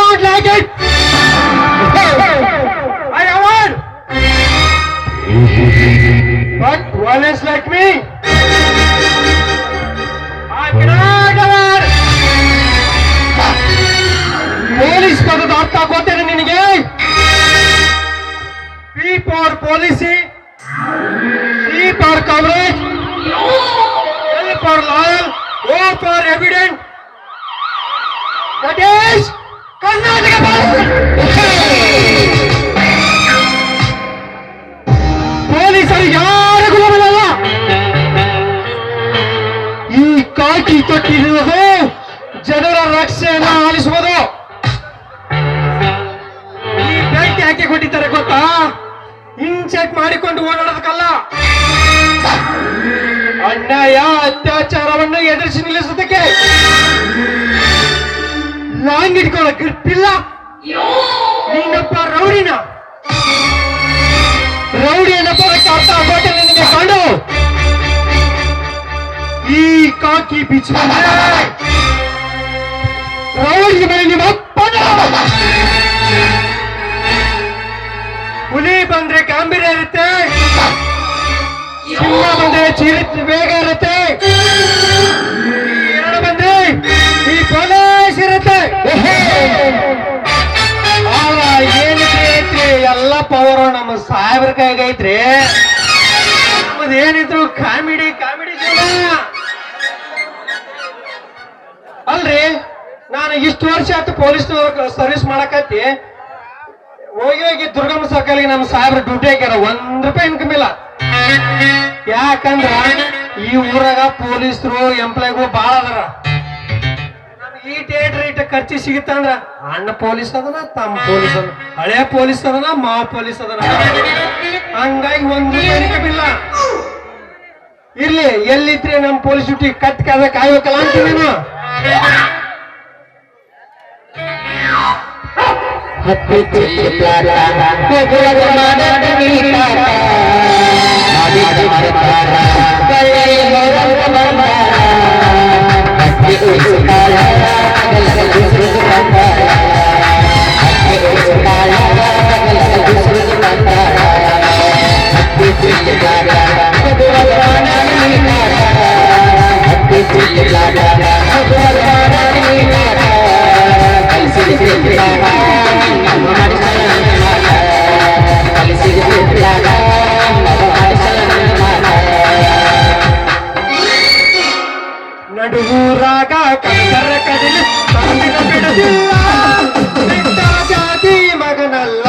don't like it. I avoid. But violence like me, I cannot avoid. Police ಪದದ ಅರ್ಥ ಗೊತ್ತೇನೆ ನಿನಗೆ? P for policy, C for coverage, L for loyal, O for evident. That is Karnataka ಪೊಲೀಸರು ಯಾರಿಗೂ ಬರಲ್ಲ. ಈ ಕಾಕಿ ತೊಟ್ಟಿರುವುದು ಜನರ ರಕ್ಷೆಯನ್ನು ಆಲಿಸುವುದು. ಈ belt ಯಾಕೆ ಕೊಟ್ಟಿದ್ದಾರೆ ಗೊತ್ತಾ? ಇನ್ಸೆಟ್ ಮಾಡಿಕೊಂಡು ಓಡಾಡೋದಕ್ಕಲ್ಲ, ಅನ್ಯಾಯ ಅತ್ಯಾಚಾರವನ್ನು ಎದುರಿಸಿ ನಿಲ್ಲಿಸೋದಕ್ಕೆ. ಲಾಂಗ್ ಇಟ್ಕೊಳ್ಳೋ ಗ್ರಿಪ್ಪಿಲ್ಲ. ನೀನೊಬ್ಬ ರೌಡಿನ ರೌಡಿಯನ್ನೊಬ್ಬ ಅರ್ಥ ಆಗೋಟೆ ನಿನಗೆ ಕಾಣು. ಈ ಕಾಕಿ ಬಿಚ್ಚು ಬಂದ್ರೆ ರೌಡಿಗೆ ಮೇಲೆ ನಿಮ್ಮ ಅಪ್ಪನ. ಹುಲಿ ಬಂದ್ರೆ ಗಾಂಭೀರ್ಯ ಇರುತ್ತೆ, ಸಿಂಹ ಬಂದ್ರೆ ಚಿರಿತ್ ಬೇಗ ಇರುತ್ತೆ, ಎರಡು ಬಂದ್ರೆ ಈ ಪೊಲೀಸ್ ಇರುತ್ತೆ. ಏನೈತ್ರಿ ಎಲ್ಲ ಪವರ್ ನಮ್ಮ ಸಾಹೇಬ್ರ ಕೈಗೆ ಐತ್ರಿ. ನಮ್ಮದು ಏನಿದ್ರು ಕಾಮಿಡಿ ಕಾಮಿಡಿ ಅಲ್ರಿ. ನಾನು ಇಷ್ಟು ವರ್ಷ ಆಯ್ತು ಪೊಲೀಸ್ ಸರ್ವಿಸ್ ಮಾಡಕತ್ತಿ. ಹೋಗಿ ಹೋಗಿ ದುರ್ಗಮ್ಮ ಸರ್ಕಲ್ಗೆ ನಮ್ಮ ಸಾಹೇಬ್ರ ಡ್ಯೂಟಿ ಹಾಕ್ಯಾರ. ₹1 ಇನ್ಕಮ್ ಇಲ್ಲ. ಯಾಕಂದ್ರ ಈ ಊರಾಗ ಪೊಲೀಸರು ಎಂಪ್ಲಾಯ್ಗಳು ಬಾಳ ಅದಾರ. ನಮ್ಗೆ ಈಟ ಖರ್ಚಿ ಸಿಗುತ್ತಂದ್ರ ಅಣ್ಣ ಪೊಲೀಸ್ ಅದನ, ತಮ್ಮ ಪೊಲೀಸ್ ಅದ, ಹಳೆ ಪೊಲೀಸ್ ಅದನ, ಮಾವ ಪೊಲೀಸ್ ಅದನ. ಹಂಗಾಗಿ ₹1 ಇನ್ಕಮ್ ಇಲ್ಲ. ಇರ್ಲಿ, ಎಲ್ಲಿದ್ರೆ ನಮ್ಮ ಪೊಲೀಸ್ ಡ್ಯೂಟಿ ಕತ್ ಕಾಯ್ಬೇಕಲ್ಲ ಅಂತೀನಿ ನಾನು. ನಡುವೂರಾಗ ಕಕ್ಕರ ಕದಿಲಿ ತಂದಿನ ಬಿಡದಿಲ್ಲ, ಬಿಟ್ಟ ಜಾತಿ ಮಗನಲ್ಲ.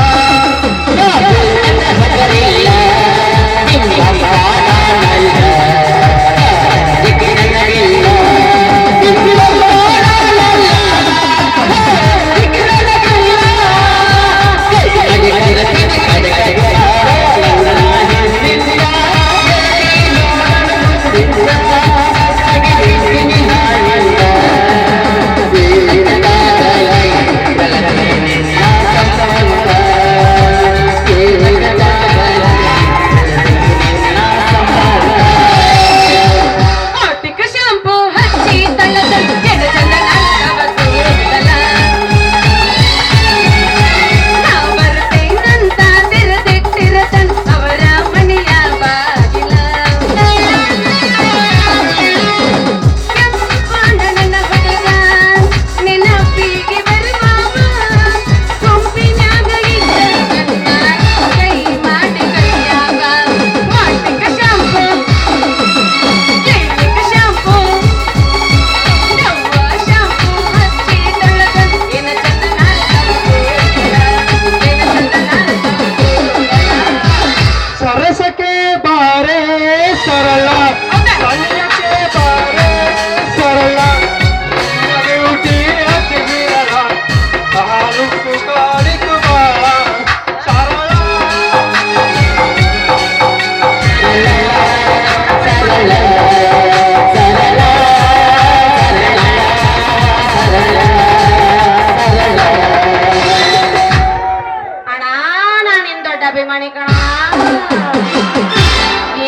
ಅಭಿಮಾನಿ ಕಣ.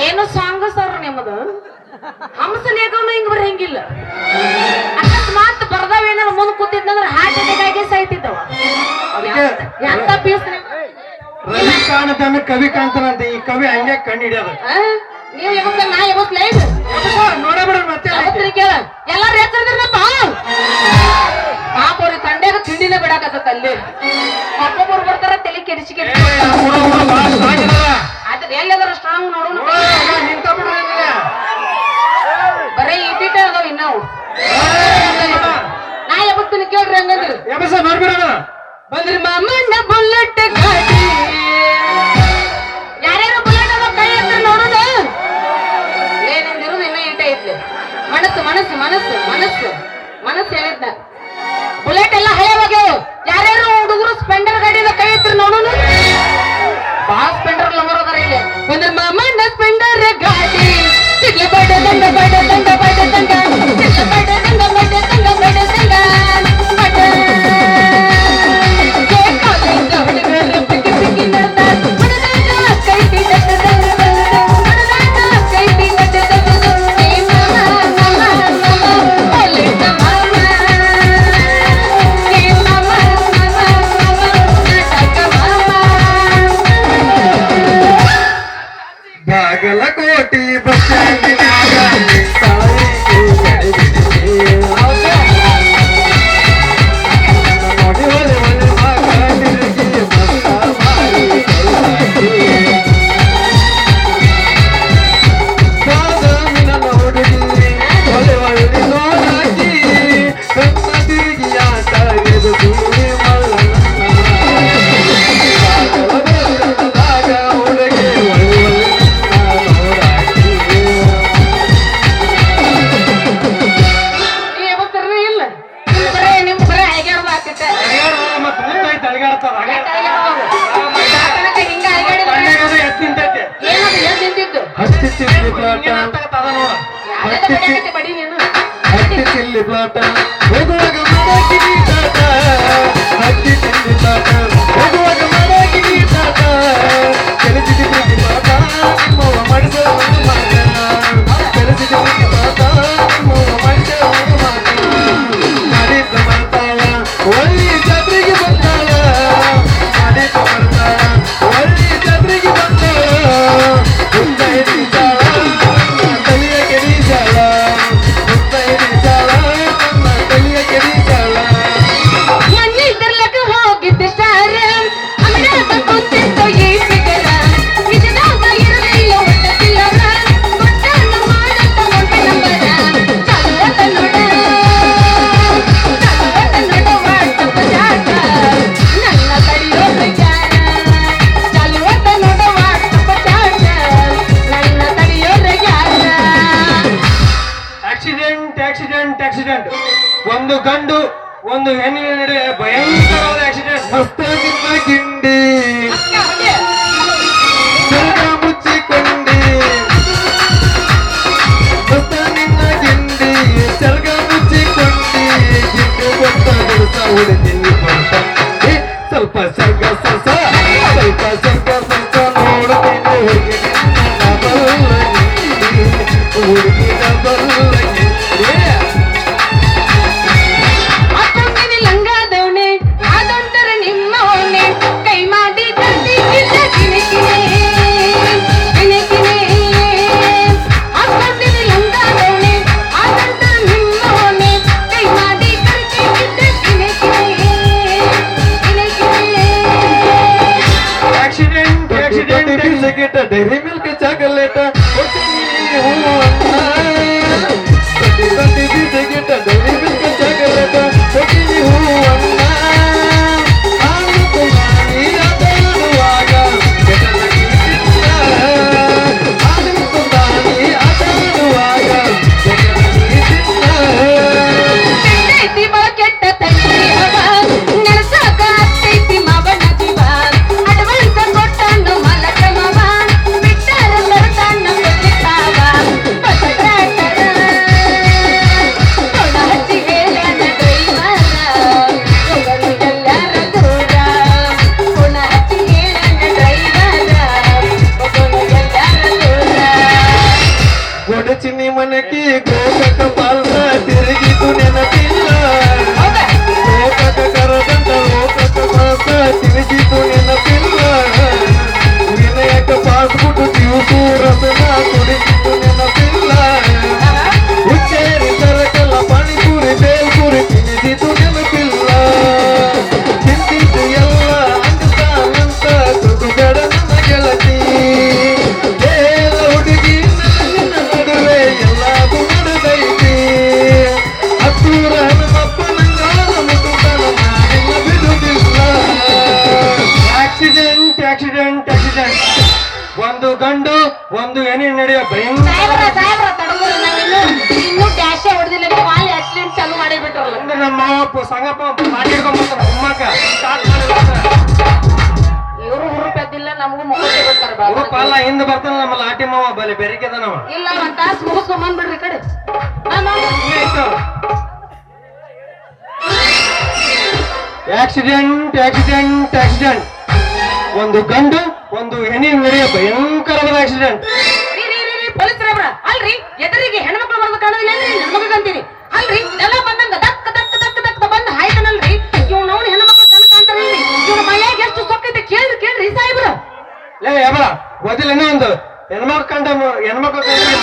ಏನು ಸಾಂಗ್ ಸರ್ ನಿಮ್ಮದು? ಹಂಸಲೇಖನು ಹಿಂಗ್ ಬರಂಗಿಲ್ಲ. ಅಕಸ್ಮಾತ್ ಬರ್ದಾವೇನಾರ ಮುಂದ್ ಕೂತಿದ್ನಂದ್ರ ಹಾರ್ಟ್ ಅಟ್ಯಾಕ್ ಆಗಿ ಸಾಯ್ತಿದ್ದವ. ಎಂತ ಪೀಸ್ ರವಿ ಕಾಣತಾನ ಕವಿ ಕಾಣ್ತಾನಂತೆ ಈ ಕವಿ ಹಂಗೆ ಕಣ್ಣು ಹಿಡಿಯೋದು ನೀವ್ ಯಾವಾಗ ನಾ ಯಾವತ್ ಲೈಟ್ ನೋಡಬೇಡ ಮತ್ತೆ ಕೇಳ ಎಲ್ಲಾರು ಹೆಸರಿದ್ರಪ್ಪ ಪಾಪ ಅವ್ರಿಗೆ ತಂಡ್ಯಾಗ ತಿಂಡಿನ ಬಿಡಾಕತ್ತ ಅಲ್ಲಿ ಒಬ್ಬೊಬ್ರು ಬರ್ತಾರ ತಲೆ ಕೆಡಿಸಿ ಅದ್ರ ಎಲ್ಲಾದ್ರೂ ಸ್ಟ್ರಾಂಗ್ ನೋಡೋಣ ನಿಂತ ಬಿಡ್ರಿ ಬರೇ ಇಟ್ಟಿಟ್ಟ ಅದಾವ ಇನ್ನಾವು ನಾ ಯಾವತ್ತಿನ ಕೇಳ್ರಿ ಹಂಗಂದ್ರಿ ಎಬಸ ನೋಡ್ಬಿಡೋಣ ಬಂದ್ರಿ ಮಾಮಣ್ಣ ಬುಲೆಟ್ ಗಾಡಿ ಯಾರ್ಯಾರು ಬುಲೆಟ್ ಅದ ಕೈ ಹತ್ರ ನೋಡೋಣ ಏನಿರೋದು ಇನ್ನ ಇಂಟ ಐತ್ಲಿ ಮನಸ್ಸು ಮನಸ್ಸು ಮನಸ್ಸು ಮನಸ್ಸು ಮನಸ್ಸು ಹೇಳಿದ್ನ ಬುಲೆಟ್ ಎಲ್ಲ ಹಳೆವಾಗ್ಯಾವ ಯಾರ್ಯಾರು ಹುಡುಗರು ಸ್ಪೆಂಡರ್ ಗಾಡಿ ಕೈ ಹತ್ರ ನೋಡೋಣ ಬಾ ಸ್ಪೆಂಡರ್ ಲವರ್ ಅದಾರ ಇಲ್ಲಿ ಬಂದ್ರಿ ಮಾಮಣ್ಣ ಸ್ಪೆಂಡರ್ ಗಾಡಿ ಸಿಗ್ಲ ಬಡ ದಂಡ ಬಡ ದಂಡ ಬಡ ದಂಡ ಸಿಗ್ಲ ಬಡ ದಂಡ ಬಡ ದಂಡ ಬಡ ದಂಡ ಬಡ ಬಾಗಲಕೋಟಿ ಬಸ್ ಹತ್ತಿ ಚಿಲ್ಲಿ ಪ್ಲಾಟ ಹೋಗುವಾಗ ಮಾಡಾಕಿ ನೀಟಾಟ ಹತ್ತಿ ಚಿಲ್ಲಿ ಪ್ಲಾಟ ಹೋಗುವಾಗ ಮಾಡಾಕಿ ನೀಟಾಟ ಕೆಲಸಿದ ಪ್ರೀತಿ ಪಾಠ ನಿಮ್ಮವ ಮಾಡಿದ ಒಂದು ಮಾತ ಕೆಲಸಿದ ಪ್ರೀತಿ ಪಾಠ ನಿಮ್ಮವ ಮಾಡಿದ ಒಂದು ಮಾತ ಮಾಡಿದ್ದ ಬರ್ತಾಳ ಒಳ್ಳಿ ಜಾತ್ರೆಗೆ ಬಂದಾಳ ಮಾಡಿದ್ದ ಬರ್ತಾಳ ಒಳ್ಳಿ ಜಾತ್ರೆಗೆ ಬಂದಾಳ ಹುಟ್ಟ ತಲಿಯ ಕೆಡಿಸಾಳ ಹೋಗಿದ್ದೆ ಸ್ಟಾರ್ ಅಮರಾವತಿ ಕುಂತಿತ್ತು ಈ ಫಿಗರ ನಿಜದಾಗ ಇರಲಿಲ್ಲ ಒಟ್ಟ ಚಿಲ್ಲರ ಕೊಟ್ಟನ್ನು ಮಾಡತ್ತ ಮೊಟ್ಟೆ ನಂಬರ ಚಲವತ ನೋಡ ವಾಟ್ಸಪ್ಪ ಜಾಟ ನನ್ನ ತಡಿಯೋದು ಯಾರ ಚಲವತ ನೋಡ ವಾಟ್ಸಪ್ಪ ಜಾಟ ನನ್ನ ತಡಿಯೋದು ಯಾರ ಆಕ್ಸಿಡೆಂಟ್ ಒಂದು ಗಂಡು ಒಂದು ಹೆಣ್ಣಿನ ನಡುವೆ ಭಯಂಕರವಾದ ಆಕ್ಸಿಡೆಂಟ್ ಮಸ್ತಾಗಿದ್ದ ಗಿಂಡಿ ಸರ್ಗ ಮುಚ್ಚಿಕೊಂಡಿ ಮಸ್ತಾಗಿದ್ದ ಗಿಂಡಿ ಸರ್ಗ ಮುಚ್ಚಿಕೊಂಡಿ ಗಿಂಡು ಕೊಟ್ಟ ದಿವಸ ಉಳಿದಿಲ್ಲಿ ಕೊಟ್ಟ ಸ್ವಲ್ಪ ಸರ್ಗ ಸಸ ಸ್ವಲ್ಪ ಸರ್ಗ ಸಸ ನೋಡುತ್ತೇನೆ ಹುಡುಗಿನ ಬಲ್ಲಗಿ ಲಂಗಾದವನೆ ಅದೊಂದರ ನಿಮ್ಮ ಅವನೆ ಕೈ ಮಾಡಿ ತಂದಿ ಕಿನೆ ಹಾಕೊಂಡಿನಿ ಲಂಗಾದವನೆ ಅದೊಂದರ ನಿಮ್ಮ ಅವನೆ ಕೈ ಮಾಡಿ ಕಿನೆ accident dairy milk chocolate dairy milk chocolate ಕೊಟ್ಟಿನಿ ಹೂವನ್ನ ಆಟಾಡುವಾಗ ಕೆಟ್ಟೈತಿ ಬಾ ಕೆಟ್ಟ ತಂಗಿ ಅವ ನೆಲಸಾಕ ಹತ್ತೈತಿ ಮಾವನ ಜೀವ ಅಡ್ವಾನ್ಸ್ ಕೊಟ್ಟನು ಮಲಕ ಮಾವ ಬಿಟ್ಟರ ಗಂಡು ಒಂದು ಹೆಣ್ಣು ನಡೆಯೋ ಸಾಹೇಬ್ರ ಭಯಂಕರ ಸಾಹೇಬ್ರ ತಡಗೋರಿ ಇನ್ನೂ ಡ್ಯಾಶ್ ಹೊಡೆದಿಲ್ಲ ನೀವು ಅಲ್ಲಿ ಆಕ್ಸಿಡೆಂಟ್ ಚಾಲು ಮಾಡಿ ಬಿಟ್ರಲ್ಲ ಅಂದ್ರೆ ನಮ್ಮ ಮಾವಪ್ಪ ಸಂಗಪ್ಪ ಮಾಡಿಡ್ಕೊಂಬರ್ತಾರ ಹುಮ್ಮಕ್ಕ ಇವರು ಹುರುಪ್ ಎದ್ದಿಲ್ಲ ನಮಗೂ ಮುಖಕ್ಕೆ ಬಿಡ್ತಾರ ಹುರುಪ ಅಲ್ಲ ಹಿಂದ್ ಬರ್ತಾನ ನಮ್ಮ ಲಾಟಿ ಮಾವ ಬಲೆ ಬೆರಿಕೆದನವ ಇಲ್ಲ ಒಂದ್ ತಾಸ್ ಮುಗಿಸ್ಕೊಂಡ್ ಬಿಡ್ರಿ ಈ ಕಡೆ ಆಕ್ಸಿಡೆಂಟ್ ಆಕ್ಸಿಡೆಂಟ್ ಆಕ್ಸಿಡೆಂಟ್ ಒಂದು ಗಂಡು ಒಂದು ಹೆಣ್ಣಿನ ನಡೆಯೋ ಭಯಂಕರವಾದ ಆಕ್ಸಿಡೆಂಟ್ ಪೊಲೀಸರ ಅಲ್ರಿ ಎದುರಿಗೆ ಹೆಣ್ಮಕ್ಳು ಬರೋದು ಕಾಣೋದಿಲ್ಲ ಅಂದ್ರೆ ಹೆಣ್ಮಕ್ಳು ಅಂತೀರಿ ಅಲ್ರಿ ಎಲ್ಲ ಬಂದಂಗ ದಕ್ಕ ದಕ್ಕ ದಕ್ಕ ದಕ್ಕ ಬಂದ್ ಹಾಯ್ತಾನಲ್ರಿ ಇವ್ ನಾವು ಹೆಣ್ಮಕ್ಳು ಕಣ ಕಾಣ್ತಾರಲ್ರಿ ಇವ್ರ ಮೈಯಾಗ ಎಷ್ಟು ಸೊಕ್ಕೈತೆ ಕೇಳ್ರಿ ಕೇಳ್ರಿ ಸಾಹೇಬ್ರ ಲೇ ಯಾವಳ ಗೊತ್ತಿಲ್ಲ ಏನೋ ಒಂದು ಹೆಣ್ಮಕ್ಳು ಕಂಡ್ರೆ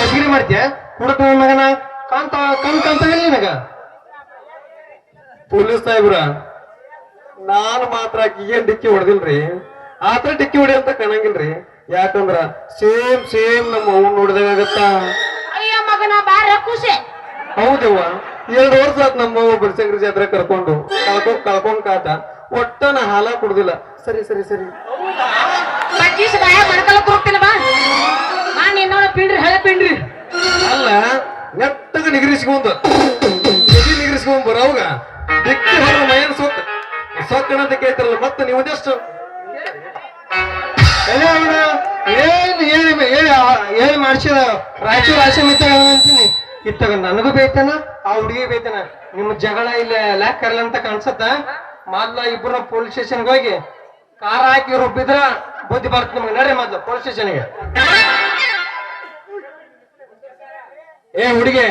ಮಸ್ಗಿರಿ ಮಾಡ್ತೀಯ ಹುಡುಕ ಮಗನ ಕಾಣ್ತಾವಿಲ್ಲ ನಿನಗ ಪೊಲೀಸ್ ಸಾಹೇಬ್ರ ನಾನು ಮಾತ್ರ ಏನ್ ಡಿಕ್ಕಿ ಹೊಡೆದಿಲ್ರಿ ಆತರ ಡಿಕ್ಕಿ ಹೊಡಿ ಅಂತ ಕಾಣಂಗಿಲ್ರಿ ಯಾಕಂದ್ರ ಸೇಮ್ ನಮ್ಮ ಅವ್ನು ನೋಡಿದಾಗತ್ತ ಅಯ್ಯ ಮಗನ ಬಾರ ಖುಷಿ ಹೌದವ್ವ 2 ವರ್ಷ ಆತ್ ನಮ್ಮ ಅವ್ವ ಬನಶಂಕರಿ ಜಾತ್ರೆ ಕರ್ಕೊಂಡು ಕಳ್ಕೊಂಡ್ ಕಾಟ ಒಟ್ಟ ನಾ ಹಾಲ ಕುಡ್ದಿಲ್ಲ ಸರಿ ಬಗ್ಗಿಸ್ ಬಾಯ ಮಡ್ಕಲ ಕೊಡ್ತಿಲ್ಲ ಬಾ ನೀನೋಡ ಪಿಂಡ್ರಿ ಹಳೆ ಪಿಂಡ್ರಿ ಅಲ್ಲ ನೆಟ್ಟಗ ನಿಗರಿಸ್ಕೊಂಡ್ ಬರೋವಾಗ ದಿಕ್ಕಿ ಹೊರ ಮೈಯನ್ ಸೊಕ್ಕಣ ಅಂತ ಕೇಳ್ತಾರಲ್ಲ ಮತ್ತೆ ನೀವು ಅದೆಷ್ಟು ಹೇಳಿ ಮಾಡ್ಸಿದ ರಾಯಚೂರು ಆಶ್ರಮ ಅಂತೀನಿ ಇತ್ತಾಗ ನನಗೂ ಬೇಯ್ತಾನ ಆ ಹುಡುಗಿ ಬೇಯ್ತಾನ ನಿಮ್ ಜಗಳ ಇಲ್ಲ ಲ್ಯಾಕ್ ಕರ್ಲ ಅಂತ ಕಾಣ್ಸತ್ತ ಮೊದ್ಲ ಇಬ್ರು ಪೊಲೀಸ್ ಸ್ಟೇಷನ್ಗೆ ಹೋಗಿ ಕಾರ ಹಾಕಿ ರುಬ್ಬಿದ್ರ ಬುದ್ಧಿ ಬರ್ತ ನಿಮ್ಗೆ ನಡ್ರಿ ಮೊದ್ಲು ಪೊಲೀಸ್ ಸ್ಟೇಷನ್ಗೆ ಹುಡುಗಿ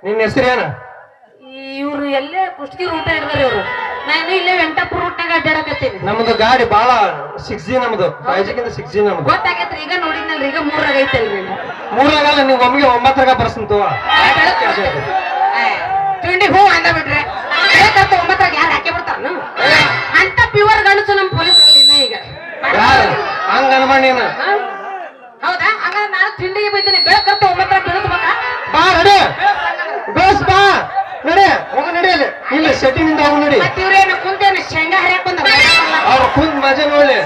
ನಿನ್ನ ಹೆಸರೇನ ಇವ್ರು ಎಲ್ಲೇ ಕುಷ್ಟಗಿ ರೂಟ ಹಿಡ್ದಾರ ಇವ್ರು ನಾನು ಇಲ್ಲೇ ವೆಂಕಟಾಪುರ ರೂಟ್ನಾಗ ಅಡ್ಡಾಡಕತ್ತೀನಿ ನಮ್ದು ಗಾಡಿ ಬಾಳ 6G ನಮ್ದು 5Gಕ್ಕಿಂತ 6G ನಮ್ದು ಗೊತ್ತಾಗೈತ್ರಿ ಈಗ ನೋಡಿದ್ನಲ್ರಿ ಈಗ 3 ಆಗೈತಲ್ರಿ 3 ಆಗಲ್ಲ ನೀವು ಒಮ್ಮಿಗೆ 9 ಬರ್ಸಂತವ ತಿಂಡಿ ಹೂ ಅಂದ ಬಿಟ್ರೆ 9 ಯಾರು ಹಾಕಿ ಬಿಡ್ತಾರ ಅಂತ ಪ್ಯೂರ್ ಗಣಸು ನಮ್ ಪೊಲೀಸ್ ಈಗ ಯಾರು ಹಂಗ ಅನ್ಬಾಣ ನೀನು ಹೌದಾ ಹಂಗಾದ್ರೆ ನಾನು ತಿಂಡಿಗೆ ಬೈತೀನಿ ಬೆಳಕತ್ತ 9 ಬೆಳೆಸ್ಬೇಕಾ ಬಾ ನಡೆ ಬೇಸ್ ಬಾ ನಡೆ ಹೋಗ ನಡೆಯಲಿ ಇಲ್ಲ ಸೆಟ್ಟಿನಿಂದ ಹೋಗಿ ನಡಿ ಮತ್ತೆ ಇವ್ರೇನು ಕುಂತೇನು ಶೇಂಗಾ ಹರಿಯಾಕ್ ಬಂದ ಅವ್ರ ಕುಂತ್ ಮಜಾ ನೋಡಿ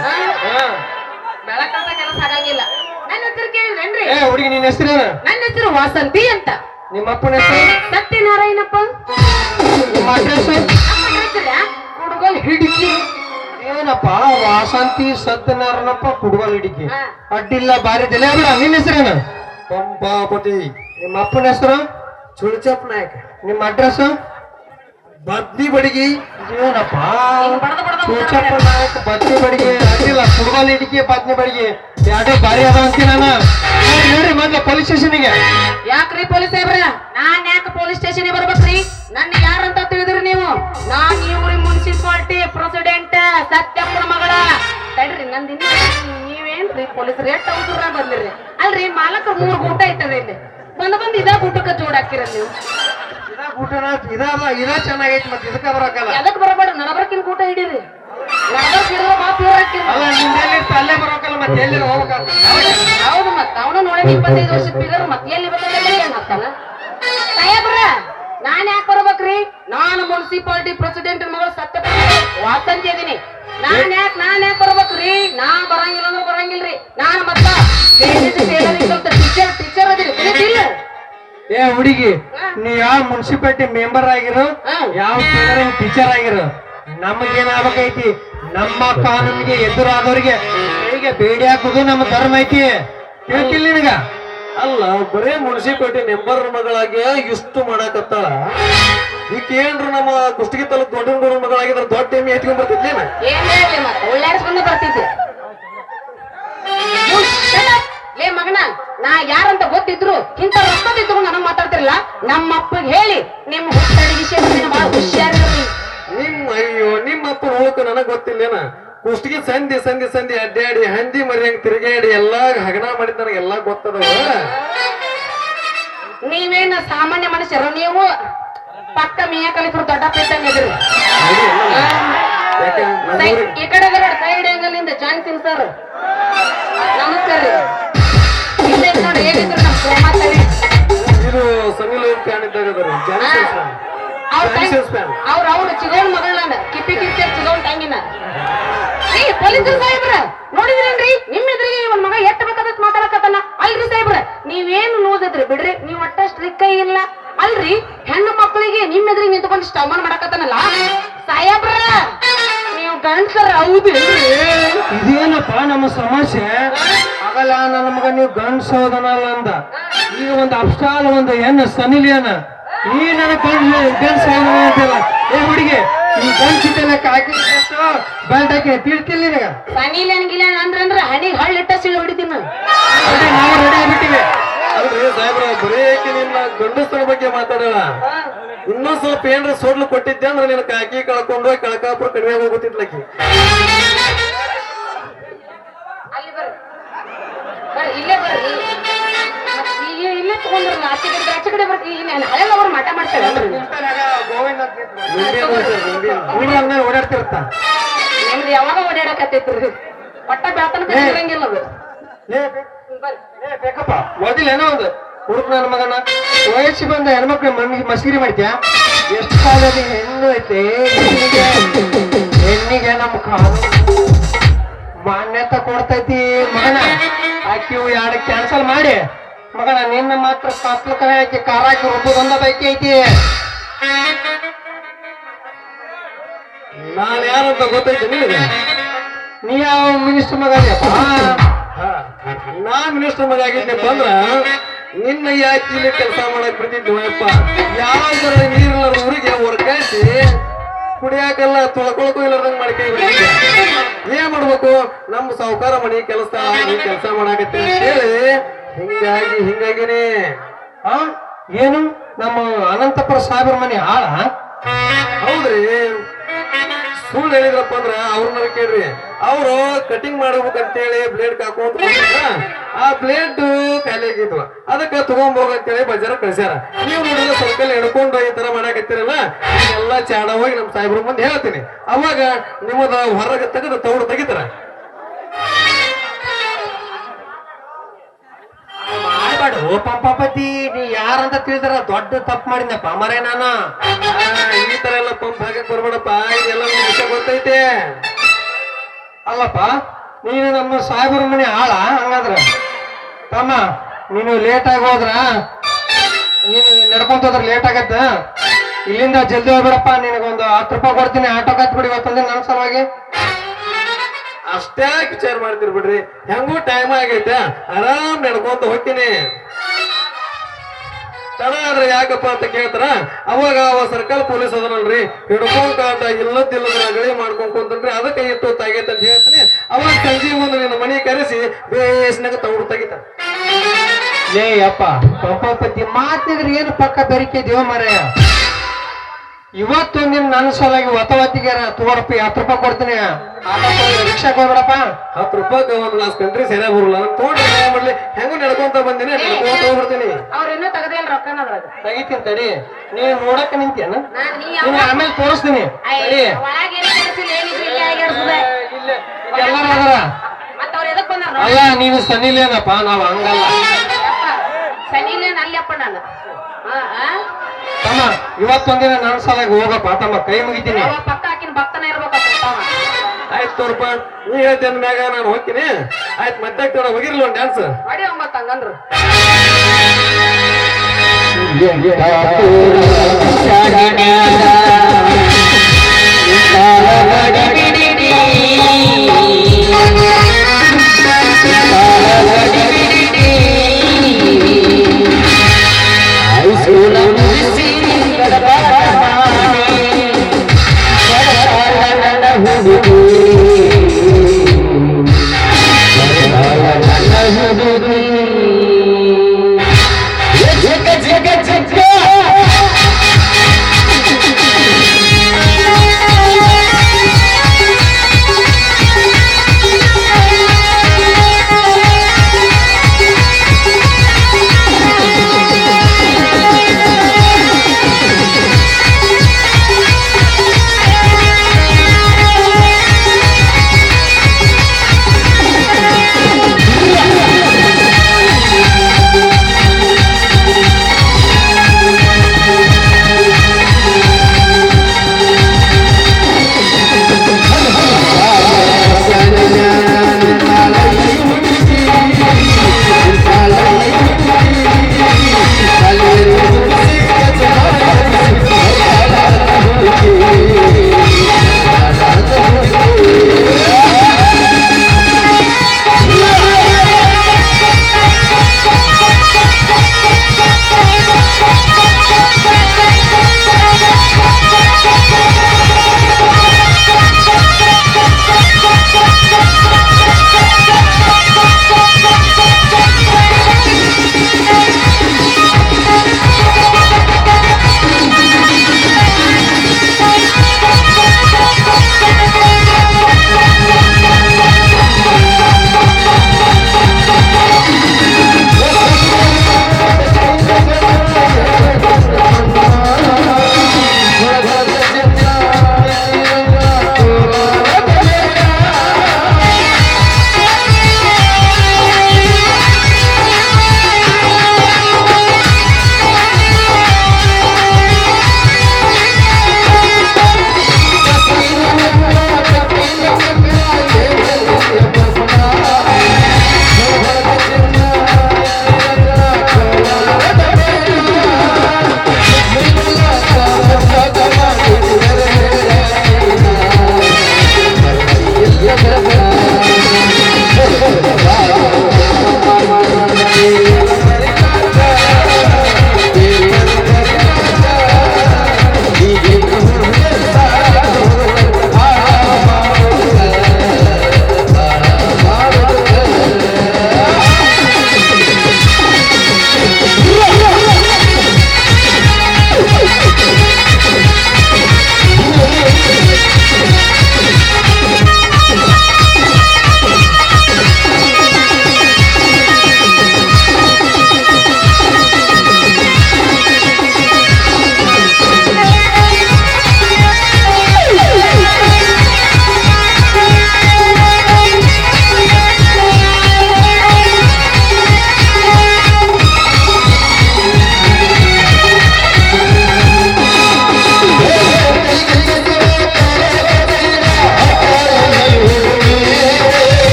ಬೆಳಕಂತ ಕೆಲಸ ಆಗಂಗಿಲ್ಲ ನನ್ನ ಹೆಸರು ಕೇಳಿದ್ರೇನ್ರಿ ಹುಡುಗಿ ನಿನ್ನ ಹೆಸರೇನ ನನ್ನ ಹೆಸರು ವಾಸಂತಿ ಅಂತ ನಿಮ್ಮ ಅಪ್ಪನ ಹೆಸರು ಸತ್ಯನಾರಾಯಣಪ್ಪ ನಿಮ್ಮ ಅಡ್ರೆಸ್ ಹುಡುಗಲ್ ಹಿಡಿಕಿ ಏನಪ್ಪ ವಾಸಂತಿ ಸತ್ಯನಾರಾಯಣಪ್ಪ ಕುಡುಗಲ್ ಹಿಡಿಕಿ ಅಡ್ಡಿಲ್ಲ ಬಾರಿ ತಲೆ ಬಿಡ ನಿನ್ನ ಹೆಸರೇನ ಪಂಪಾಪತಿ ನಿಮ್ಮ ಅಪ್ಪನ ಹೆಸರು ಚುಳ್ಚಪ್ ನಾಯಕ್ ನಿಮ್ಮ ಅಡ್ರೆಸ್ ಬದ್ನಿ ಬಡಿಗಿ ಏನಪ್ಪ ಚುಳ್ಚಪ್ಪ ನಾಯಕ್ ಬದ್ನಿ ಬಡಿಗಿ ಅಡ್ಡಿಲ್ಲ ಕುಡುಗಲ್ ಹಿಡಿಕಿ ಬದ್ನಿ ಬಡಿಗಿ ಎರಡೇ ಬಾರಿ ಅದ ಅಂತೀನಿ ನಾನು ನೋಡ್ರಿ ಮೊದ್ಲ ಪೊಲೀಸ್ ಸ್ಟೇಷನ್ಗೆ ಯಾಕ್ರಿ ಪೊಲೀಸ್ ಸಾಹೇಬ್ರ ನಾನ್ ಯಾಕೆ ಪೊಲೀಸ್ ಸ್ಟೇಷನ್ ಬರ್ಬೇಕ್ರಿ ನನ್ನ ಯಾರಂತ ತಿಳಿದ್ರಿ ನೀವು ನಾನ್ ಈ ಊರಿ ಮುನ್ಸಿಪಾಲಿಟಿ ಪ್ರೆಸಿಡೆಂಟ್ ಸತ್ಯಪ್ಪನ ಮಗಳ ತಡ್ರಿ ನಂದಿನ ನೀವೇನ್ರಿ ಪೊಲೀಸ್ ರೇಟ್ ತಗೊಂಡ್ರ ಬಂದಿರ್ರಿ ಅಲ್ರಿ ಮಾಲಕರು 3 ಊಟ ಐತದ ಇಲ್ಲಿ ಬಂದ್ ಇದ ಊಟಕ್ಕೆ ಜೋಡಾಕಿರ ನೀವು ಇದ ಚೆನ್ನಾಗೈತಿ ಮತ್ತೆ ಇದಕ್ಕ ಬರಕಲ್ಲ ಎದಕ್ ಬರಬೇಡ ನಡಬರ್ಕಿನ ಊಟ ಹಿಡೀರಿ ನಡಬರ್ಕ್ ಹಿಡಿದ್ರೆ ಮಾತು ಅಲ್ಲ ಅಲ್ಲೇ ಬರೋಕಲ್ಲ ಮತ್ತೆ ಎಲ್ಲಿ ಹೋಗ್ಬೇಕಾಗ್ತದೆ ಹೌದು ಮತ್ತ ಅವನು ನೋಡಿ 25 ವರ್ಷದ ಬಿಗರು ಮತ್ತೆ ಎಲ್ಲಿ ಬರ್ತಾನ ಸಾಹೇಬ್ರ ನಾನ್ ಯಾಕೆ ಬರ್ಬೇಕ್ರಿ ನಾನು ಮುನ್ಸಿಪಾಲಿಟಿ ಪ್ರೆಸಿಡೆಂಟ್ ಮಗಳು ಸತ್ಯಪ್ಪ ವಾಸಂತಿ ಇದೀನಿ ನಾನ್ ಯಾಕೆ ಬರ್ಬೇಕ್ರಿ ನಾ ಬರಂಗಿಲ್ಲ ಅಂದ್ರೆ ಬರಂಗಿಲ್ರಿ ನಾನು ಮತ್ತ ಟೀಚರ್ ಅದೀನಿ ಹುಡುಗಿ ನೀ ಯಾವ ಮುನ್ಸಿಪಾಲಿಟಿ ಮೆಂಬರ್ ಆಗಿರೋ ಯಾವ ಟೀಚರ್ ಆಗಿರೋ ನಮಗೇನಾಗಬೇಕೈತಿ ನಮ್ಮ ಕಾನೂನಿಗೆ ಎದುರಾದವ್ರಿಗೆ ಕೈಗೆ ಬೇಡಿ ಹಾಕುದು ನಮ್ಮ ಧರ್ಮ ಐತಿ ತಿಳ್ಕಿಲ್ಲ ನಿನಗ ಅಲ್ಲ ಬರೇ ಮುನ್ಸಿಪಾಲಿಟಿ ಮೆಂಬರ್ ಮಗಳಾಗಿ ಇಷ್ಟು ಮಾಡಾಕತ್ತಾಳ ಈಕೇನ್ರು ನಮ್ಮ ಕುಷ್ಟಗಿ ತಾಲೂಕ್ ದೊಡ್ಡ ಮಗಳಾಗಿದ್ರೆ ದೊಡ್ಡ ಟೈಮಿ ಎತ್ಕೊಂಡ್ ಬರ್ತಿದ್ಲೇನ ಏನ್ ಹೇಳಿ ಮತ್ತೆ ಒಳ್ಳಾಡ್ಸ್ಕೊಂಡು ಬರ್ತಿದ್ದೆ ಲೇ ಮಗನ ನಾ ಯಾರಂತ ಗೊತ್ತಿದ್ರು ಇಂತ ರೊಕ್ಕದಿದ್ರು ನನಗ್ ಮಾತಾಡ್ತಿರಲ್ಲ ನಮ್ಮ ಅಪ್ಪಗೆ ಹೇಳಿ ನಿಮ್ಮ ಹುಟ್ಟಡಿ ವಿಷಯ ಬಹಳ ಹುಷಾರಿರ್ರಿ ನಿಮ್ಮ ಅಪ್ಪ ಹೋಗಕ ನನಗ್ ಗೊತ್ತಿಲ್ಲೇನ ಕುಷ್ಟಗಿ ಸಂಧಿ ಅಡ್ಡಾಡಿ ಹಂದಿ ಮರಿಯಂಗ್ ತಿರುಗಾಡಿ ಎಲ್ಲಾ ಹಗನ ಮಾಡಿದ್ ನನಗೆ ಎಲ್ಲಾ ಗೊತ್ತದವ ನೀವೇನ ಸಾಮಾನ್ಯ ಮನುಷ್ಯರು ನೀವು ಪಕ್ಕ ಮಿಯಾ ಕಲಿಪುರ ದೊಡ್ಡ ಪೇಟಂಗಿದ್ರಿ ಈ ಕಡೆ ಸೈಡ್ ಆಂಗಲಿಂದ ಜಾನ್ ಸಿಂಗ್ ಸರ್ ನಮಸ್ಕಾರ ರೀ ನೋಡಿ ಹೇಗಿದ್ರು ನಮ್ಮ ಮಾತಾಡಿ ಇದು ಸಮೀಲ್ ಫ್ಯಾನ್ ಇದ್ದಾಗ ಅವ್ರು ಚಿಗೋಣ್ ಮಗಳನ್ನ ಕಿಪ್ಪಿ ಚಿಗೋಣ್ ತಂಗಿನ ಈ ಪೊಲೀಸರು ಸಾಹೇಬ್ರ ನೋಡಿದ್ರೇನ್ರಿ ನಿಮ್ಮ ಎದುರಿಗೆ ಒಂದ್ ಮಗ ಎಟ್ಟ ಬೇಕಾದ ಮಾತಾಡಕ್ ಮಾತಾಡಕತ್ತಾನ. ಅಲ್ರಿ ಸಾಹೇಬ್ರ ನೀವೇನು ನೋಡಿದ್ರಿ ಬಿಡ್ರಿ, ನೀವ್ ಒಟ್ಟ ಸ್ಟ್ರಿಕ್ ಇಲ್ಲ ಅಲ್ರಿ. ಹೆಣ್ಣು ಮಕ್ಕಳಿಗೆ ನಿಮ್ ಎದುರಿಗೆ ನಿಂತ್ಕೊಂಡು ಇಷ್ಟ ಅವಮಾನ ಮಾಡಕತ್ತಾನಲ್ಲ ಸಾಹೇಬ್ರ, ನೀವು ಗಂಡ್ಸರ ಹೌದು. ಇದೇನಪ್ಪ ನಮ್ಮ ಸಮಸ್ಯೆ? ಆಗಲ್ಲ ನನ್ನ ಮಗ ನೀವು ಗಂಡ್ಸೋದನಲ್ಲ ಅಂದ. ಈಗ ಒಂದು ಅಪ್ಸ್ಟಾಲ್ ಒಂದು ಹೆಣ್ಣು ಸನಿಲಿಯನ ಈ ನನ್ನ ಗಂಡ್ಸ ಅಂತಿಲ್ಲ. ಏ ಹುಡುಗಿ ಈ ಗಂಡ್ಸಿದ್ದೆಲ್ಲ ಹಾಕಿ ಬೆಲ್ಟ್ ಹಾಕಿ ತಿಳ್ತಿಲ್ಲ ನಿನಗ. ಸನಿಲೇನ್ ಗಿಲೇನ್ ಅಂದ್ರ ಹಣಿಗ್ ಹಳ್ಳಿಟ್ಟ ಸಿಳಿ ಹೊಡಿತೀನಿ. ನಾವು ರೆಡಿ ಆಗ್ಬಿಟ್ಟಿವಿ. ಅಲ್ರಿ ಸಾಹೇಬ್ರ ಬರೀ ನಿನ್ನ ಗಂಡಸ್ತರ ಬಗ್ಗೆ ಮಾತಾಡೋಣ. ಇನ್ನೂ ಸ್ವಲ್ಪ ಏನ್ರ ಸೋಡ್ಲು ಕೊಟ್ಟಿದ್ದೆ ಅಂದ್ರೆ ನಿನ್ನ ಕಾಕಿ ಕಳ್ಕೊಂಡು ಹೋಗಿ ಕಳಕಾಪುರ ಕಡಿಮೆ ಹೋಗುತ್ತಿದ್ಲಕ್ಕಿ. ಅಲ್ಲಿ ಬರ್ರಿ ಬರ್ರಿ, ಇಲ್ಲೇ ಬರ್ರಿ. ಇಲ್ಲೇ ತಗೊಂಡ್ರಲ್ಲ ಆಚೆ ಕಡೆ ಆಚೆ ಕಡೆ ಬರ್ರಿ. ಹಳೆ ಅವ್ರು ಮಠ ಮಾಡ್ತಾರೆ ಗೋವಿಂದ ನಿಂಬೆ ಓಡಾಡ್ತಿರತ್ತ. ನಿಮ್ದು ಯಾವಾಗ ಓಡಾಡಕತ್ತೈತ್ರಿ? ಒಟ್ಟ ಬೆಳತನ ಇರಂಗಿಲ್ಲ ಅದು. ಬೇಕಪ್ಪ ಓದಿಲ್ಲೇನೋ ಒಂದು ಹುಡುಗ ನನ್ನ ಮಗನ ವಯಸ್ಸಿ ಬಂದ ಹೆಣ್ಮಕ್ಳು ಮಸ್ಗಿರಿ ಮಾಡ್ತೀಯಾ? ಎಷ್ಟು ಕಾಲದಲ್ಲಿ ಹೆಣ್ಣು ಐತೆ ಹೆಣ್ಣಿಗೆ ನಮ್ಮ ಕಾನೂನು ಮಾನ್ಯತೆ ಕೊಡ್ತೈತಿ ಮಗನ. ಆಕಿವು ಎರಡು ಕ್ಯಾನ್ಸಲ್ ಮಾಡಿ ಮಗನ ನಿನ್ನ ಮಾತ್ರ ಕತ್ಲಕ ಹಾಕಿ ಕಾರ ಹಾಕಿ ರುಬ್ಬೊಂದ ಬೈಕಿ ಐತಿ. ನಾನು ಯಾರಂತ ಗೊತ್ತೈತೆ ನಿನಗೆ? ನೀ ಯಾವ ಮಿನಿಸ್ಟರ್ ಮಗ ಅದೆಯಪ್ಪ? ನಾ ಮಿನಿಸ್ಟರ್ ಮಗ ಆಗಿದ್ನಪ್ಪ ಅಂದ್ರ ನಿನ್ನ ಯಾಕೆ ಇಲ್ಲಿ ಕೆಲಸ ಮಾಡಕ್ ಬಿಡ್ತಿದ್ವಪ್ಪ. ಯಾವ್ದಾರ ನೀರಿಲ್ಲ ಊರಿಗೆ ಹೊರ್ಕಾಸಿ ಕುಡಿಯಾಕಲ್ಲ ತೊಳ್ಕೊಳಕ್ಕೂ ಇಲ್ಲದಂಗ್ ಮಾಡ್ಕೊಂಡ್ ಏನ್ ಮಾಡ್ಬೇಕು? ನಮ್ಮ ಸಾವುಕಾರ ಮನಿ ಕೆಲಸ ಕೆಲಸ ಮಾಡಾಕತ್ತಿ ಅಂತ ಹೇಳಿ ಹಿಂಗಾಗಿನೇ. ಆ ಏನು ನಮ್ಮ ಅನಂತಪುರ ಸಾಹೇಬ್ರ ಮನೆ ಆಳ? ಹೌದ್ರಿ, ಸುಳ್ಳು ಹೇಳಿದ್ರಪ್ಪ ಅಂದ್ರ ಅವ್ರನ್ನ ಕೇಳ್ರಿ. ಅವರು ಕಟಿಂಗ್ ಮಾಡ್ಬೇಕಂತೇಳಿ ಬ್ಲೇಡ್ ಹಾಕೋತ ಆ ಬ್ಲೇಡ್ ಖಾಲಿ ಆಗಿದ್ವ, ಅದಕ್ಕೆ ತಗೊಂಬೋಗಂತೇಳಿ ಬಜಾರ ಕಳ್ಸ್ಯಾರ. ನೀವು ನೋಡಿದ್ರೆ ಸರ್ಕಲ್ ಹಿಡ್ಕೊಂಡು ಈ ತರ ಮಾಡಾಕತ್ತೀರಲ್ಲ, ಎಲ್ಲ ಚಾಡ ಹೋಗಿ ನಮ್ ಸಾಹೇಬ್ರ ಮುಂದೆ ಹೇಳ್ತೀನಿ. ಅವಾಗ ನಿಮ್ಮದ ಹೊರಗೆ ತೆಗೆದು ತೌಡು ತೆಗಿತಾರ. ಮಾಡ್ಬೇಡ ಪಂಪಾಪತಿ, ನೀ ಯಾರಂತ ತಿಳಿದಾರ ದೊಡ್ಡ ತಪ್ಪು ಮಾಡಿದ್ನಪ್ಪ ಮರೇ ನಾನು. ಈ ತರ ಎಲ್ಲ ಪಂಪ್ ಹಾಕಕ್ ಬರ್ಬೇಡಪ್ಪ, ಇದೆಲ್ಲ ನಿಮ್ಗೆ ವಿಷಯ ಗೊತ್ತೈತೆ. ಅಲ್ಲಪ್ಪ ನೀನು ನಮ್ಮ ಸಾಹೇಬ್ರ ಮನೆ ಆಳ ಹಂಗಾದ್ರ ತಮ್ಮ. ನೀನು ಲೇಟ್ ಆಗಿ ಹೋದ್ರ ನೀನು ನಡ್ಕೊಂತ ಹೋದ್ರ ಲೇಟ್ ಆಗತ್ತ. ಇಲ್ಲಿಂದ ಜಲ್ದಿ ಹೋಗ್ಬಿಡಪ್ಪ. ನಿನಗೊಂದು 10 ರೂಪಾಯಿ ಕೊಡ್ತೀನಿ, ಆಟೋ ಕತ್ ಬಿಡಿ ಇವತ್ತಂದ್ರೆ ನನ್ನ ಸಲುವಾಗಿ. ಅಷ್ಟೇ ವಿಚಾರ ಮಾಡ್ತಿರ್ ಬಿಡ್ರಿ, ಹೆಂಗೂ ಟೈಮ್ ಆಗೈತೆ, ಆರಾಮ್ ನಡ್ಕೊಂತ ಹೋಗ್ತೀನಿ. ತಡ ಆದ್ರೆ ಯಾಕಪ್ಪ ಅಂತ ಕೇಳ್ತಾರ. ಅವಾಗ ಸರ್ಕಲ್ ಪೊಲೀಸ್ ಅದನಲ್ರಿ, ಹಿಡ್ಕೊಂಡ್ ಕಾಟ ಇಲ್ಲದಿಲ್ಲದ ರಗಳಿ ಮಾಡ್ಕೊಂಡ್ ಕುಂತನ್ರಿ, ಅದಕ್ಕೆ ಇಟ್ಟು ತಾಗೈತೆ ಅಂತ ಹೇಳ್ತೀನಿ. ಅವಾಗ ಸಂಜೆ ಮುಂದೆ ನಿನ್ನ ಮನೆ ಕರೆಸಿ ಬೇಸ್ನಾಗ ತೌಡು ತೆಗಿತಾರ. ಲೇ ಅಪ್ಪ ಪಂಪಾಪತಿ ಮಾತಿದ್ರೆ ಏನು ಪಕ್ಕ ಬೆರಿಕಿದ್ಯೋ ಮರೆಯ. ಇವತ್ತು ನಿನ್ ನನ್ನ ಸಲುವಾಗಿ ಹೊತ್ತಿಗೆ ತಗೋಡಪ್ಪ 10 ರೂಪಾಯಿ ಕೊಡ್ತೀನಿ, ರಿಕ್ಷಾಕ್ ಹೋಗ್ಬಿಡಪ್ಪ. 10 ರೂಪಾಯಿ ಒಂದ್ ಗ್ಲಾಸ್ ಕಂಡ್ರಿ ಸರಿಯಾಗಿ ಬರಲ್ಲ. ನಾನು ತೋಟ ಮಾಡ್ಲಿ, ಹೆಂಗು ನಡ್ಕೊಂತ ಬಂದಿನಿ, ನಡ್ಕೊಂತ ಹೋಗ್ಬಿಡ್ತೀನಿ. ಅವ್ರೇನು ತೆಗದಿಲ್ಲ ರೊಕ್ಕನ ಅದ್ರಾಗ. ತೆಗಿತೀನಿ ತಡಿ. ನೀನು ನೋಡಕ್ಕೆ ನಿಂತೇನ? ನೀ ನಿಮ್ಗೆ ಆಮೇಲೆ ತೋರಿಸ್ತೀನಿ ತಡಿ. ಎಲ್ಲಾರ ಅದರ ಮತ್ತ ಅವ್ರ ಎದಕ್ ಬಂದಾರ? ಅಲ್ಲ ನೀನು ಸನಿಲೇನಪ್ಪ, ನಾವ್ ಹಂಗಲ್ಲ ಸನಿಲೇನ್ ಅಲ್ಲಪ್ಪ ನಾನು. ತಮ್ಮ ಇವತ್ತೊಂದಿನ ನನ್ನ ಸಲಾಗಿ ಹೋಗಪ್ಪ ತಮ್ಮ, ಕೈ ಮುಗಿತೀನಿ. ಪಕ್ಕ ಹಾಕಿನ ಭಕ್ತನ ಇರ್ಬೇಕಪ್ಪ. ಆಯ್ತು ತೋರಪ್ಪ, ನೀ ಹೇಳ್ತೇನೆ ಮ್ಯಾಗ ನಾನು ಹೋಗ್ತೀನಿ. ಆಯ್ತು ಮತ್ತೆ ಹೋಗಿರ್ಲಿ ಒಂದು ಡ್ಯಾನ್ಸ್ ಮಾಡಿ ಒಂಬತ್ತು ಹಂಗಂದ್ರು.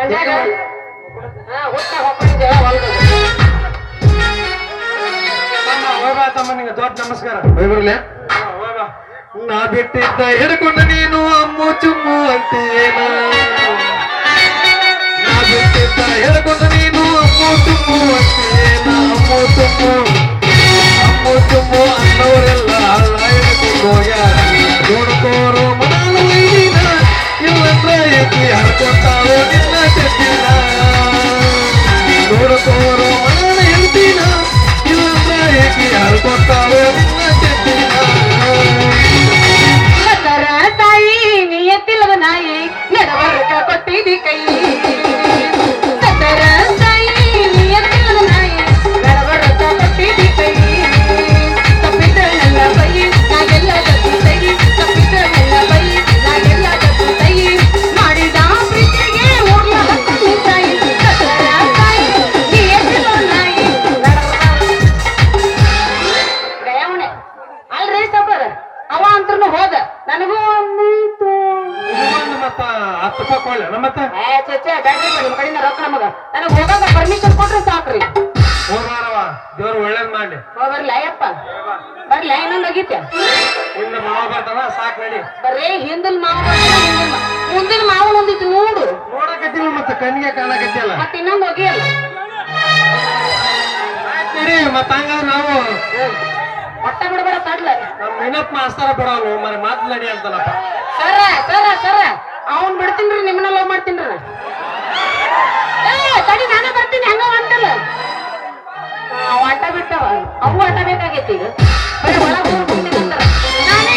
ಮಂಡ್ಯಾಗ ಹುಟ್ಟ ಹೊಕ್ಕಿದ್ದೆ ಹೊಲ್ದು ಹೋಗ್ಬಾ ತಮ್ಮ ನಿಂಗೆ ದೊಡ್ಡ ನಮಸ್ಕಾರ. ಹೋಯ್ ಬರ್ಲೆ ಹೋಗ್ಬಾ. ನಾ ಬಿಟ್ಟಿದ್ದ ಹಿಡ್ಕೊಂಡ ನೀನು ಅಮ್ಮು ಚುಮ್ಮು ಅಂತೇನ ನಾ ಬಿಟ್ಟಿದ್ದ ಹಿಡ್ಕೊಂಡ ನೀನು ಅಮ್ಮು ಚುಮ್ಮು ಅಂತೇನ ಅಮ್ಮು ಚುಮ್ಮು ಅನ್ನೋರೆಲ್ಲ ಹಳ್ಳ ಹಿಡ್ಕೊಂಡು ಹೋಗ್ಯಾರ ನೋಡ್ಕೋರು ಮನಾಲ ವೈದಿನ ಇಲ್ಲಂದ್ರ ಏಕಿ ಹರ್ಕೊಂತಾರೋ ನಿನ್ನ ಚೆಟ್ಟಿನ ನೋಡ್ಕೋರು ಮನಾಲ ಹೇಳ್ತೀನ ಇಲ್ಲಂದ್ರ ಏಕಿ ಹರ್ಕೊಂತಾರೋ ನಿನ್ನ ಚೆಟ್ಟಿನ ಸರ ತಾಯಿ ನಿಯತ್ತಿಲ್ಲದ ನಾಯಿ ನಡವರ್ಕ ಕೊಟ್ಟಿದಿ ಕೈ ಸರ ತಾಯಿ ನಿಯತ್ತಿಲ್ಲದ ನಾಯಿ ನಡವರ್ಕ ಕೊಟ್ಟಿದಿ ಕೈ ತಪ್ಪಿದ್ರನ್ನೆಲ್ಲ ಬೈ ನಾಗೆಲ್ಲ ತಪ್ಪು ತೈ ತಪ್ಪಿದ್ರನ್ನೆಲ್ಲ ಬೈ ನಾಗೆಲ್ಲ ತಪ್ಪು ತೈ ಮಾಡಿದ ಪ್ರೀತಿಗೆ ಹೋಗ್ಲ ಹತ್ತಿ ತಾಯಿ ಸರ ತಾಯಿ ನಿಯತ್ತಿಲ್ಲದ ನಾಯಿ ಗಯವಣೆ ಅಲ್ರಿ ಸಾವ್ಕಾರ ಅವ ಅಂತರ್ನು ಹೋದ ನನಗೂ ಒಂದಿತ್ತು ಇದು ಒಂದು ಮತ್ತ 10 ರೂಪಾಯಿ ಕೊಳ್ಳೆ ಮತ್ತೆ ಚಚ್ಚೆ ಬ್ಯಾಟ್ರಿ ನಿಮ್ಮ ಕಡೆಯಿಂದ ರೊಕ್ಕ ನಮಗ ನನಗೆ ಹೋಗಾಕ ಪರ್ಮಿಷನ್ ಕೊಟ್ರೆ ಸಾಕ್ರಿ ಹೋಗ್ಬಾರವ ದೇವ್ರು ಒಳ್ಳೇದ್ ಮಾಡಿ. ಬರ್ಲ ಅಯ್ಯಪ್ಪ ಬರ್ಲ ಇನ್ನೊಂದು ಹೋಗಿತ್ತೆ ಇನ್ನು ಮಾವ ಬರ್ತಾನ ಸಾಕ್ ನಡಿ. ಬರ್ರಿ ಹಿಂದಿನ ಮಾವ ಮುಂದಿನ ಮಾವನ ಒಂದಿತ್ತು ನೋಡು ನೋಡಕತ್ತಿಲ್ಲ ಮತ್ತೆ ಕಣ್ಣಿಗೆ ಕಾಣಕತ್ತಿಲ್ಲ. ಮತ್ತೆ ಇನ್ನೊಂದು ಹೋಗಿಯಲ್ಲ ನಡಿ ಮತ್ತ ಹಂಗಾದ್ರೆ ನಾವು ಹೊಟ್ಟೆ ಬಿಡಬೇಡ ತಡ್ಲ ನಮ್ ನೆನಪ್ ಮಾಸ್ತರ ಬಿಡೋನು ಮರ ಮಾತು ನಡಿ ಅಂತಲ್ಲಪ್ಪ. ಸರ ಸರ ಸರ ಅವನ್ ಬಿಡ್ತೀನ್ರಿ ನಿಮ್ಮನ್ನ ಲವ್ ಮಾಡ್ತೀನ್ರಿ ತಡಿ ನಾನೇ ಬರ್ತೀನಿ ಹಂಗ ಅಂತಲ್ಲ ಆಟ ಬಿಟ್ಟವ ಅವು ಆಟ ಬೇಕಾಗೈತಿ ಈಗ ಬರೀ ಒಳಗೆ ಹೋಗ್ಬಿಡ್ತೀನಿ ಅಂತಾರ ನಾನೇ